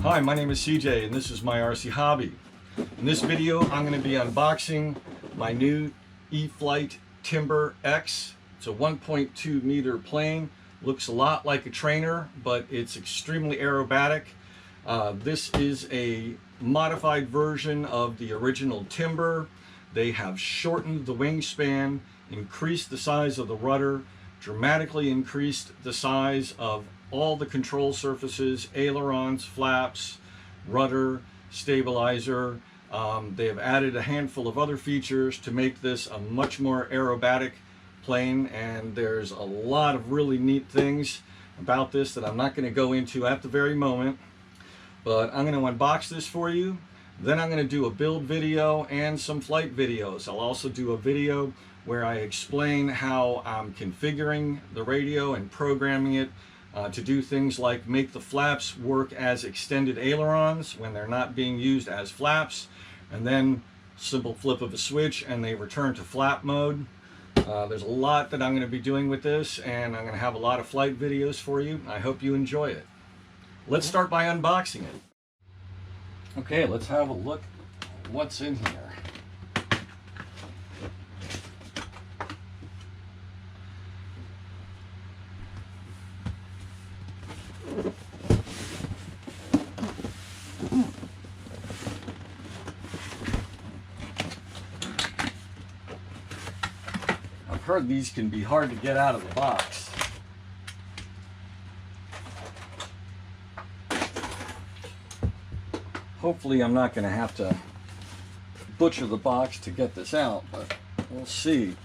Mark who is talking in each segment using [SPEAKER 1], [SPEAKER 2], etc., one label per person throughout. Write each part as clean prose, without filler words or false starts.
[SPEAKER 1] Hi, my name is CJ and this is my RC hobby. In this video I'm going to be unboxing my new E-Flite Timber X. It's a 1.2 meter plane. Looks a lot like a trainer, but it's extremely aerobatic. This is a modified version of the original Timber. They have shortened the wingspan, increased the size of the rudder, dramatically increased the size of all the control surfaces, ailerons, flaps, rudder, stabilizer. They have added a handful of other features to make this a much more aerobatic plane, and there's a lot of really neat things about this that I'm not going to go into at the very moment, but I'm going to unbox this for you. Then I'm going to do a build video and some flight videos. I'll also do a video where I explain how I'm configuring the radio and programming it to do things like make the flaps work as extended ailerons when they're not being used as flaps, and then simple flip of a switch and they return to flap mode. There's a lot that I'm going to be doing with this, and I'm going to have a lot of flight videos for you. I hope you enjoy it. Let's start by unboxing it. Okay, let's have a look at what's in here. I've heard these can be hard to get out of the box. Hopefully I'm not going to have to butcher the box to get this out, but we'll see.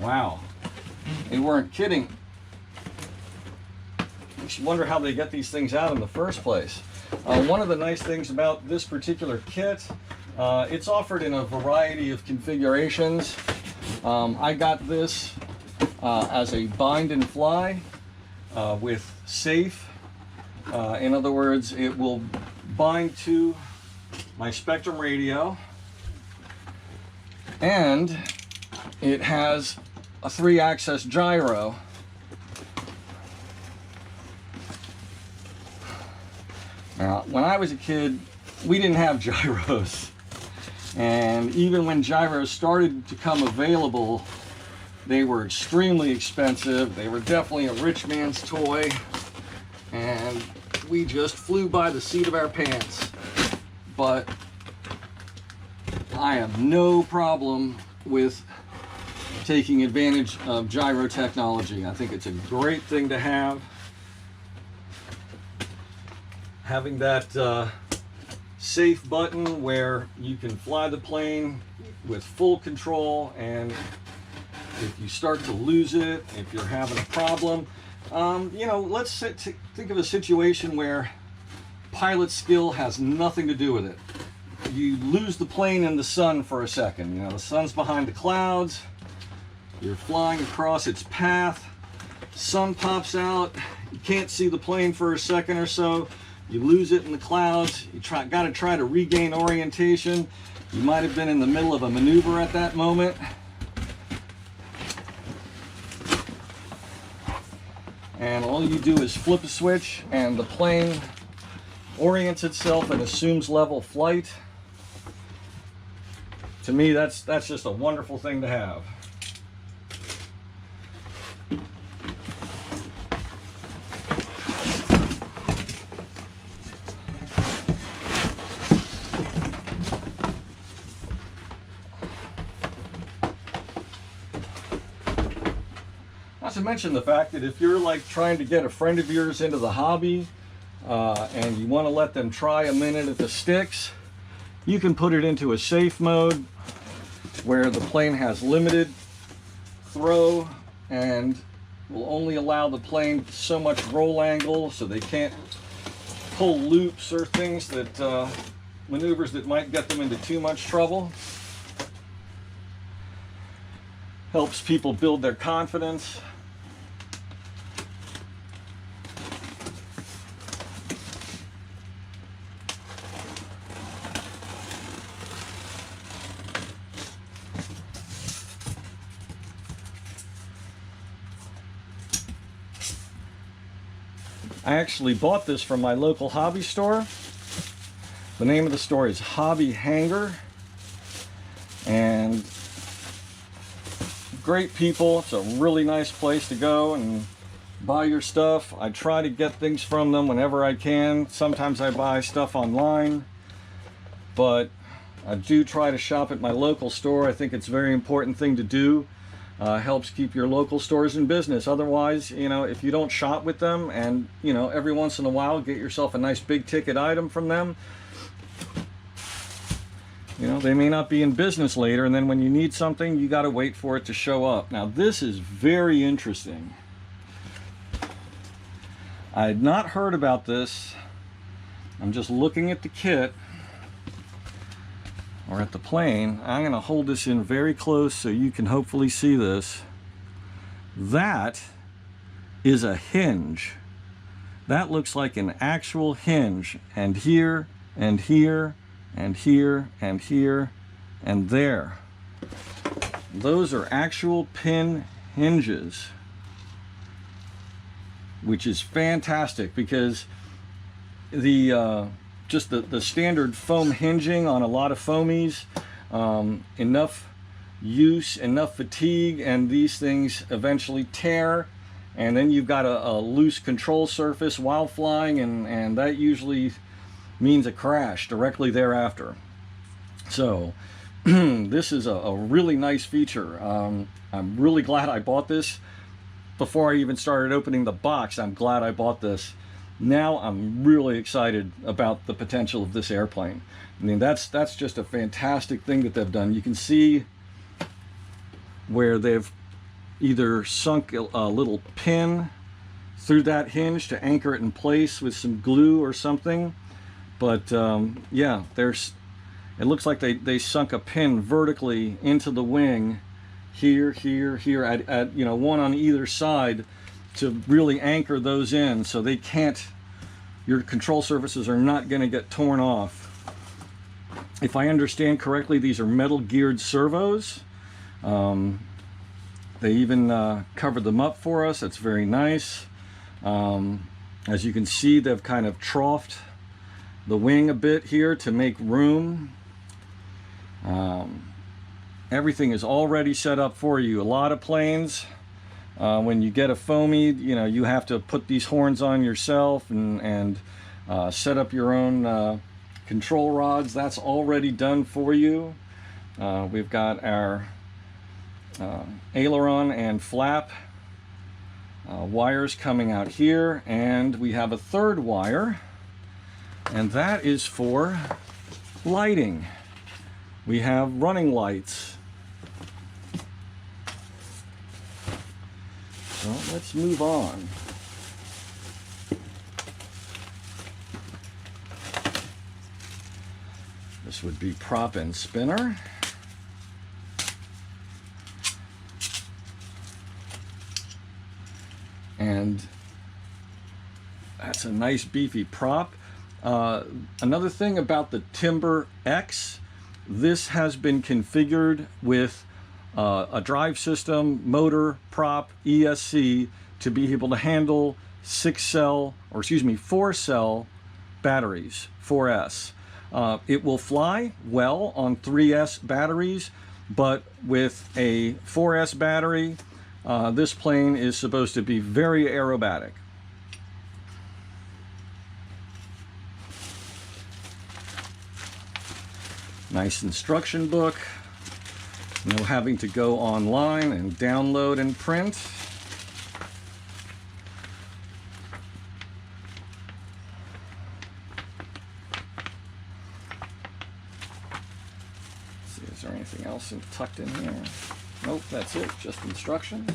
[SPEAKER 1] Wow, they weren't kidding. You should wonder how they get these things out in the first place. One of the nice things about this particular kit, it's offered in a variety of configurations. I got this as a bind and fly with safe. In other words, it will bind to my Spectrum radio, and it has a 3-axis gyro. Now, when I was a kid, we didn't have gyros. And even when gyros started to come available, they were extremely expensive. They were definitely a rich man's toy. And we just flew by the seat of our pants. But I have no problem with taking advantage of gyro technology. I think it's a great thing to have. Having that safe button where you can fly the plane with full control, and if you start to lose it, if you're having a problem, you know, let's think of a situation where pilot skill has nothing to do with it. You lose the plane in the sun for a second. You know, the sun's behind the clouds. You're flying across its path. Sun pops out. You can't see the plane for a second or so. You lose it in the clouds. You got to try to regain orientation. You might have been in the middle of a maneuver at that moment. And all you do is flip a switch and the plane orients itself and assumes level flight. To me, that's just a wonderful thing to have. Not to mention the fact that if you're like trying to get a friend of yours into the hobby and you want to let them try a minute at the sticks, you can put it into a safe mode where the plane has limited throw and will only allow the plane so much roll angle, so they can't pull loops or things that maneuvers that might get them into too much trouble. Helps people build their confidence. I actually bought this from my local hobby store. The name of the store is Hobby Hanger, and great people. It's a really nice place to go and buy your stuff. I try to get things from them whenever I can. Sometimes I buy stuff online, but I do try to shop at my local store. I think it's a very important thing to do. Helps keep your local stores in business. Otherwise, you know, if you don't shop with them and, you know, every once in a while get yourself a nice big ticket item from them, you know, they may not be in business later, and then when you need something, you got to wait for it to show up. Now, this is very interesting. I had not heard about this. I'm just looking at the kit, or at the plane. I'm going to hold this in very close so you can hopefully see this. That is a hinge. That looks like an actual hinge. And here, and here, and here, and here, and there. Those are actual pin hinges, which is fantastic, because the just the standard foam hinging on a lot of foamies, enough use, enough fatigue, and these things eventually tear, and then you've got a loose control surface while flying, and that usually means a crash directly thereafter. So this is a really nice feature. I'm really glad I bought this. Before I even started opening the box, I'm glad I bought this. Now I'm really excited about the potential of this airplane. I mean, that's just a fantastic thing that they've done. You can see where they've either sunk a little pin through that hinge to anchor it in place with some glue or something. But yeah, it looks like they sunk a pin vertically into the wing here, here, here, at you know, one on either side, to really anchor those in, so they can't, your control surfaces are not going to get torn off. If I understand correctly, these are metal geared servos. They even covered them up for us. That's very nice. As you can see, they've kind of troughed the wing a bit here to make room. Everything is already set up for you. A lot of planes, when you get a foamy, you know, you have to put these horns on yourself and set up your own control rods. That's already done for you. We've got our aileron and flap wires coming out here, and we have a third wire, and that is for lighting. We have running lights. So let's move on. This would be prop and spinner. And that's a nice beefy prop. Another thing about the Timber X, this has been configured with a drive system, motor, prop, ESC, to be able to handle 4-cell batteries, 4S. It will fly well on 3S batteries, but with a 4S battery, this plane is supposed to be very aerobatic. Nice instruction book. No having to go online and download and print. Let's see, is there anything else tucked in here? Nope, that's it, just instructions.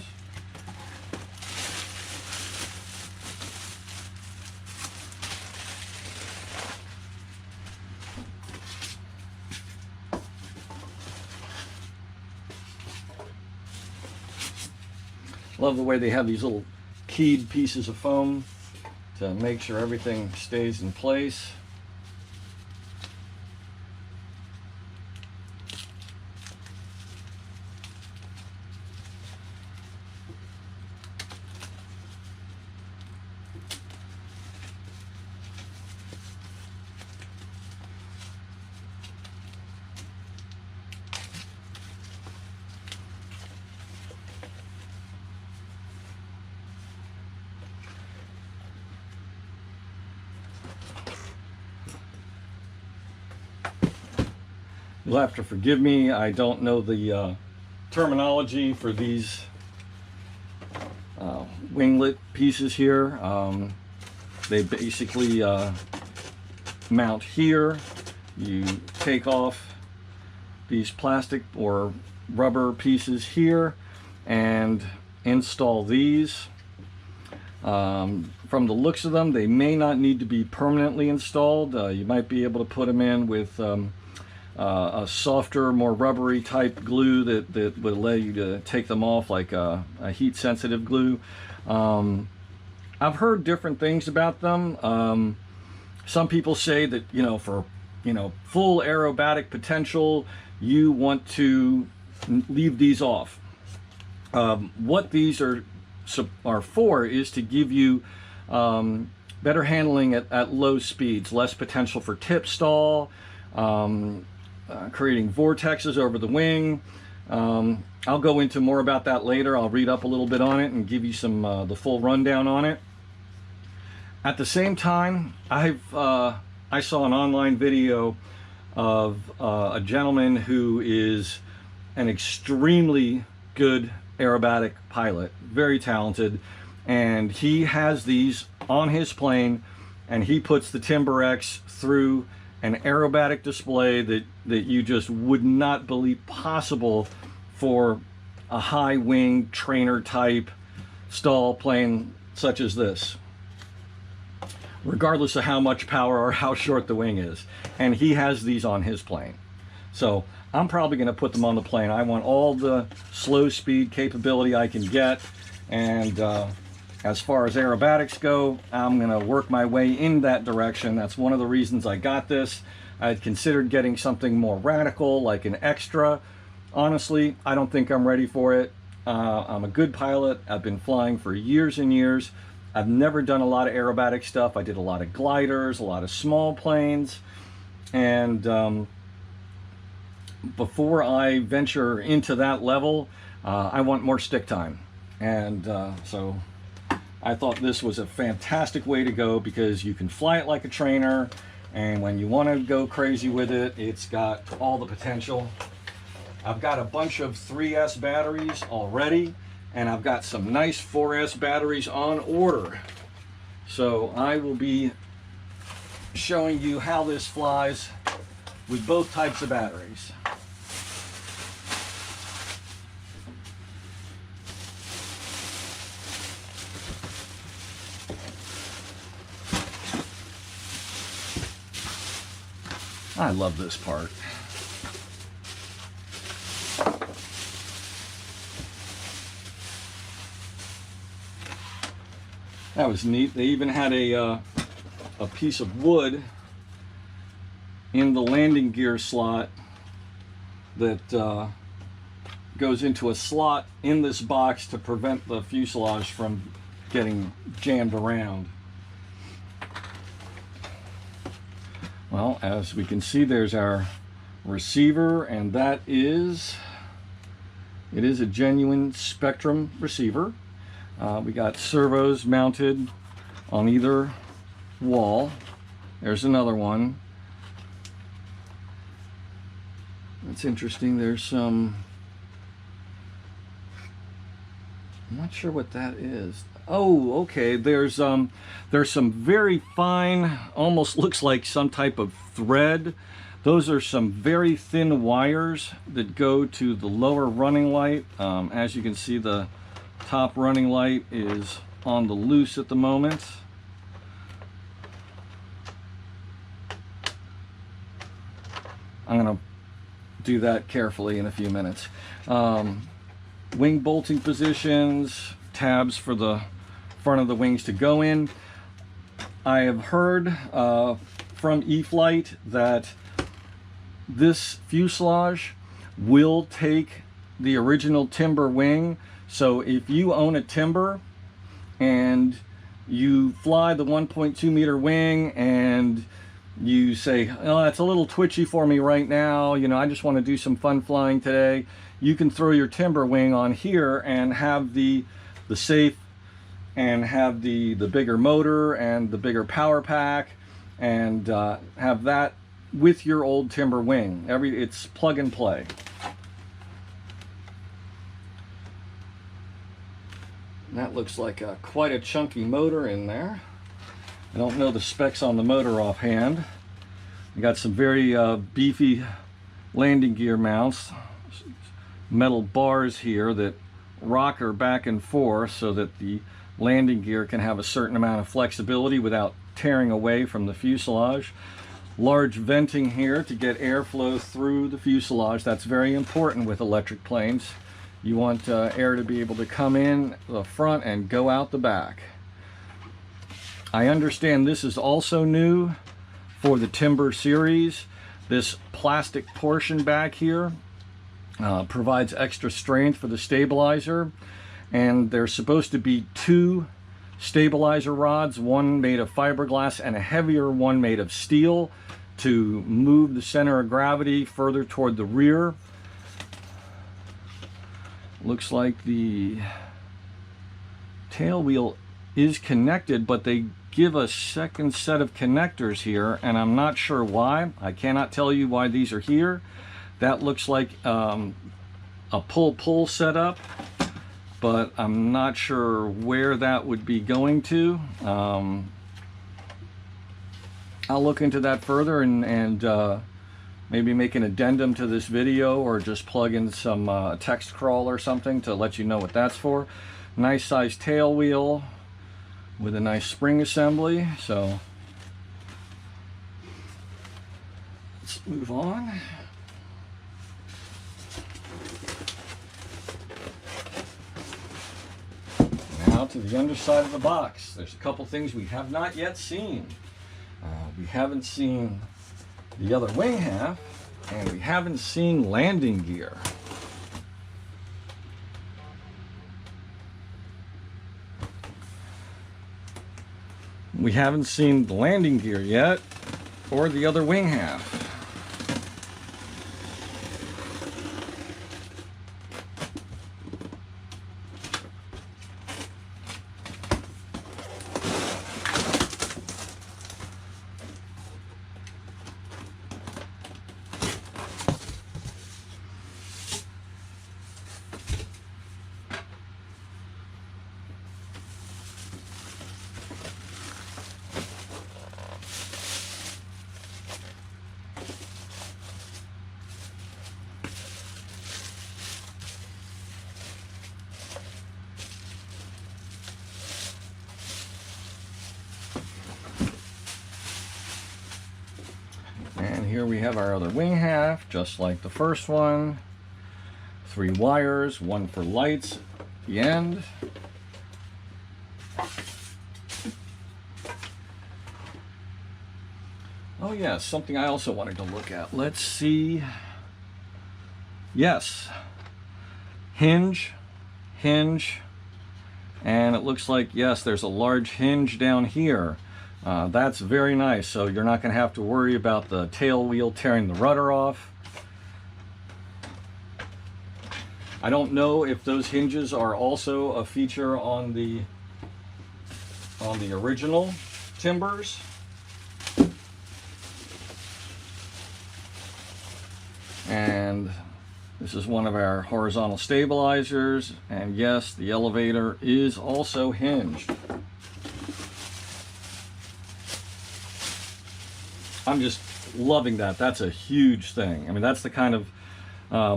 [SPEAKER 1] Love the way they have these little keyed pieces of foam to make sure everything stays in place. You'll have to forgive me, I don't know the terminology for these winglet pieces here. They basically mount here. You take off these plastic or rubber pieces here and install these. From the looks of them, they may not need to be permanently installed. You might be able to put them in with a softer, more rubbery type glue that would allow you to take them off, like a heat sensitive glue. I've heard different things about them. Some people say that, for full aerobatic potential, you want to leave these off. What these are for is to give you better handling at low speeds, less potential for tip stall, creating vortexes over the wing. I'll go into more about that later. I'll read up a little bit on it and give you some the full rundown on it. At the same time, I saw an online video of a gentleman who is an extremely good aerobatic pilot, very talented, and he has these on his plane, and he puts the Timber X through an aerobatic display that you just would not believe possible for a high wing trainer type stall plane such as this, regardless of how much power or how short the wing is. And he has these on his plane. So I'm probably going to put them on the plane. I want all the slow speed capability I can get, and as far as aerobatics go, I'm going to work my way in that direction. That's one of the reasons I got this. I had considered getting something more radical, like an extra. Honestly, I don't think I'm ready for it. I'm a good pilot. I've been flying for years and years. I've never done a lot of aerobatic stuff. I did a lot of gliders, a lot of small planes, and before I venture into that level, I want more stick time. And so I thought this was a fantastic way to go, because you can fly it like a trainer, and when you want to go crazy with it, it's got all the potential. I've got a bunch of 3S batteries already, and I've got some nice 4S batteries on order. So I will be showing you how this flies with both types of batteries. I love this part. That was neat. They even had a piece of wood in the landing gear slot that goes into a slot in this box to prevent the fuselage from getting jammed around. Well, as we can see, there's our receiver, and it is a genuine Spectrum receiver. We got servos mounted on either wall. There's another one. That's interesting. There's some, I'm not sure what that is. Oh, okay. There's some very fine, almost looks like some type of thread. Those are some very thin wires that go to the lower running light. As you can see, the top running light is on the loose at the moment. I'm going to do that carefully in a few minutes. Wing bolting positions, tabs for the front of the wings to go in. I have heard from E-Flite that this fuselage will take the original Timber wing. So if you own a Timber and you fly the 1.2 meter wing and you say, oh, it's a little twitchy for me right now, I just want to do some fun flying today, you can throw your Timber wing on here and have the safe, and have the bigger motor and the bigger power pack, and have that with your old timber wing. It's plug and play. And that looks like quite a chunky motor in there. I don't know the specs on the motor offhand. You got some very beefy landing gear mounts, metal bars here that rock her back and forth so that the landing gear can have a certain amount of flexibility without tearing away from the fuselage. Large venting here to get airflow through the fuselage. That's very important with electric planes. You want air to be able to come in the front and go out the back. I understand this is also new for the Timber series. This plastic portion back here provides extra strength for the stabilizer, and there's supposed to be 2 stabilizer rods, one made of fiberglass and a heavier one made of steel, to move the center of gravity further toward the rear. Looks like the tail wheel is connected, but they give a second set of connectors here, and I'm not sure why. I cannot tell you why these are here. That looks like a pull-pull setup, but I'm not sure where that would be going to. I'll look into that further and maybe make an addendum to this video, or just plug in some text crawl or something to let you know what that's for. Nice size tail wheel with a nice spring assembly. So let's move on. Now to the underside of the box. There's a couple things we have not yet seen. We haven't seen the other wing half, and we haven't seen landing gear. We haven't seen the landing gear yet, or the other wing half. And here we have our other wing half, just like the first one. 3 wires, one for lights at the end. Oh yeah, something I also wanted to look at. Let's see. Yes, hinge, and it looks like, yes, there's a large hinge down here. That's very nice, so you're not going to have to worry about the tail wheel tearing the rudder off. I don't know if those hinges are also a feature on the original Timbers. And this is one of our horizontal stabilizers, and yes, the elevator is also hinged. I'm just loving that. That's a huge thing. I mean, that's the kind of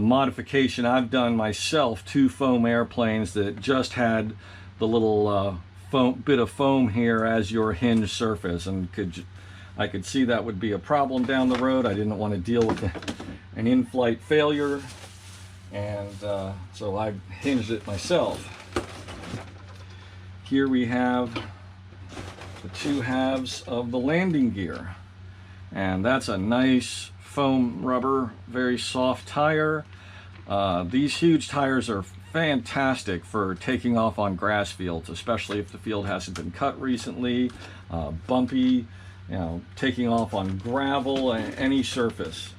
[SPEAKER 1] modification I've done myself to foam airplanes that just had the little bit of foam here as your hinge surface, and I could see that would be a problem down the road. I didn't want to deal with an in-flight failure, and so I hinged it myself. Here we have the 2 halves of the landing gear. And that's a nice foam rubber, very soft tire. These huge tires are fantastic for taking off on grass fields, especially if the field hasn't been cut recently, bumpy, taking off on gravel and any surface.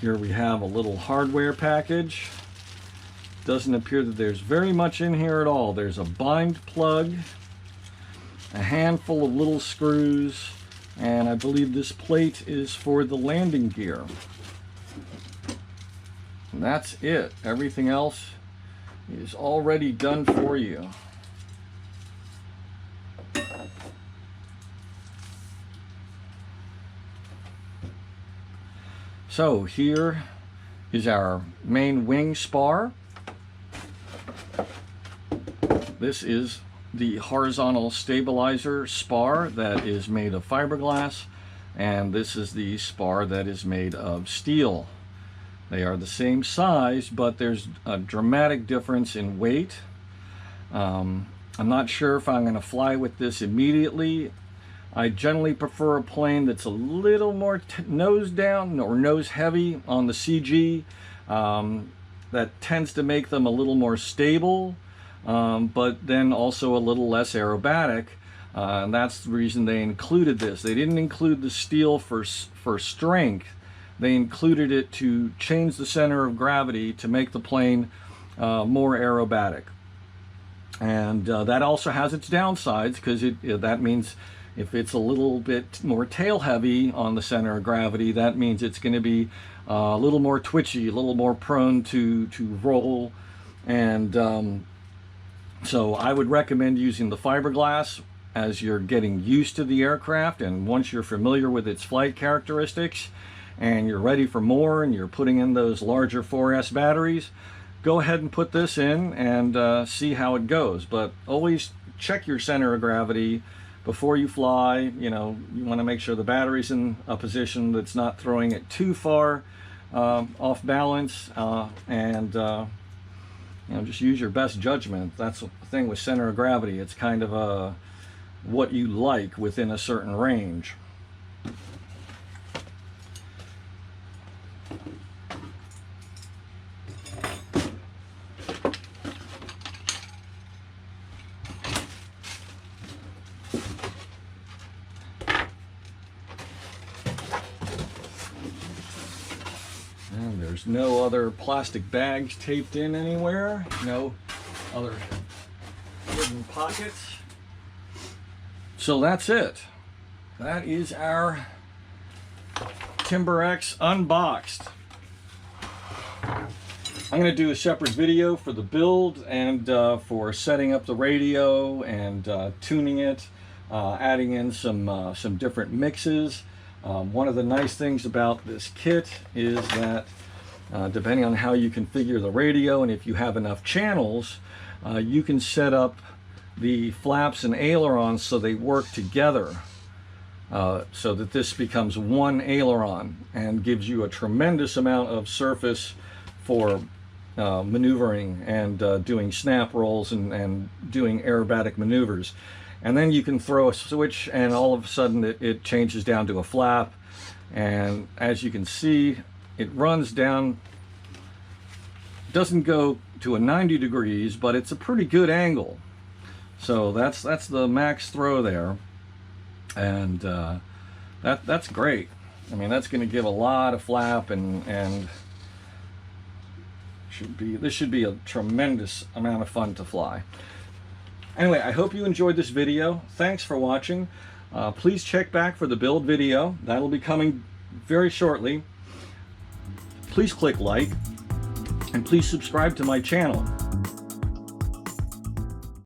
[SPEAKER 1] Here we have a little hardware package. Doesn't appear that there's very much in here at all. There's a bind plug, a handful of little screws, and I believe this plate is for the landing gear. And that's it. Everything else is already done for you. So here is our main wing spar. This is the horizontal stabilizer spar that is made of fiberglass, and this is the spar that is made of steel. They are the same size, but there's a dramatic difference in weight. I'm not sure if I'm going to fly with this immediately. I generally prefer a plane that's a little more nose down or nose heavy on the CG. That tends to make them a little more stable, but then also a little less aerobatic. And that's the reason they included this. They didn't include the steel for strength. They included it to change the center of gravity to make the plane more aerobatic. And that also has its downsides, because that means if it's a little bit more tail heavy on the center of gravity, that means it's going to be a little more twitchy, a little more prone to roll. And so I would recommend using the fiberglass as you're getting used to the aircraft, and once you're familiar with its flight characteristics and you're ready for more and you're putting in those larger 4S batteries, go ahead and put this in and see how it goes. But always check your center of gravity before you fly. You know, you want to make sure the battery's in a position that's not throwing it too far off balance, and you know, just use your best judgment. That's the thing with center of gravity. It's kind of what you like within a certain range. And there's no other plastic bags taped in anywhere, no other hidden pockets. So that's it. That is our Timber X unboxed. I'm going to do a separate video for the build and for setting up the radio and tuning it, adding in some different mixes. One of the nice things about this kit is that depending on how you configure the radio and if you have enough channels, you can set up the flaps and ailerons so they work together, so that this becomes one aileron and gives you a tremendous amount of surface for maneuvering and doing snap rolls and doing aerobatic maneuvers. And then you can throw a switch and all of a sudden it changes down to a flap. And as you can see, it runs down, doesn't go to a 90 degrees, but it's a pretty good angle. So that's the max throw there. And that's great. I mean, that's going to give a lot of flap, and this should be a tremendous amount of fun to fly. Anyway, I hope you enjoyed this video. Thanks for watching. Please check back for the build video. That'll be coming very shortly. Please click like, and please subscribe to my channel.